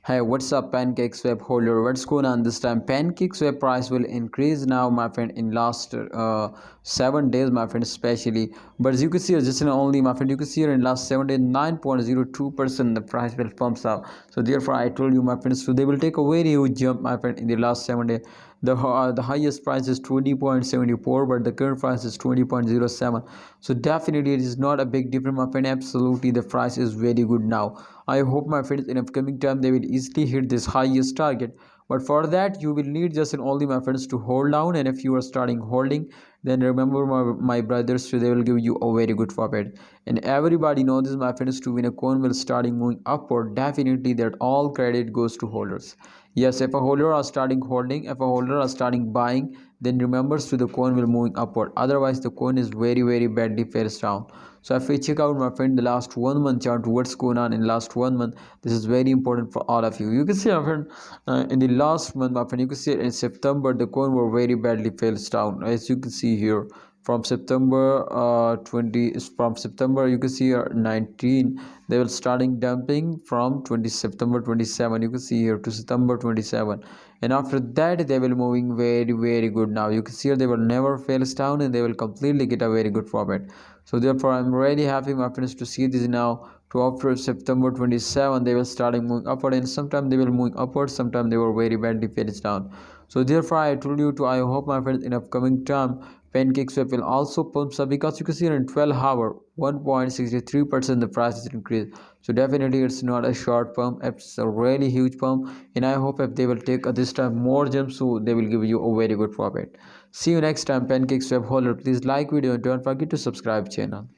Hey, what's up, Pancakeswap holder? What's going on this time? Pancakeswap price will increase now, my friend, in last 7 days, my friend, especially. But as you can see, just in only, my friend, you can see here in last 7 days, 9.02% the price will pumps up. So therefore, I told you, my friends, so they will take a very huge jump, my friend, in the last 7 days. The highest price is 20.74, but the current price is 20.07. So definitely, it is not a big difference, my friend. Absolutely, the price is very good now. I hope, my friends, in upcoming time they will easily hit this highest target. But for that, you will need just and only, my friends, to hold down. And if you are starting holding, then remember, my brothers, so they will give you a very good profit. And everybody knows this, my friends, to win a coin will starting moving upward. Definitely, that all credit goes to holders. Yes, if a holder are starting holding, if a holder are starting buying, then remember, so the coin will moving upward. Otherwise, the coin is very badly fails down. So if we check out, my friend, the last 1 month chart, what's going on in last 1 month, this is very important for all of you. You can see, my friend, in the last month, my friend, you can see in September the coin were very badly fails down, as you can see here. From September 20, from September, you can see here 19, they will starting dumping from 20 September 27, you can see here, to September 27. And after that, they will moving very good. Now you can see here, they will never fails down, and they will completely get a very good profit. So therefore, I'm really happy, my friends, to see this now. To after September 27, they will starting moving upward, and sometimes they will moving upward, sometimes they were very badly fails down. So therefore, I told you to, I hope, my friends, in upcoming time Pancakeswap will also pump up, because you can see in 12 hour 1.63% the price is increased. So definitely it's not a short pump, it's a really huge pump. And I hope if they will take this time more jumps, so they will give you a very good profit. See you next time, Pancakeswap holder. Please like video and don't forget to subscribe channel.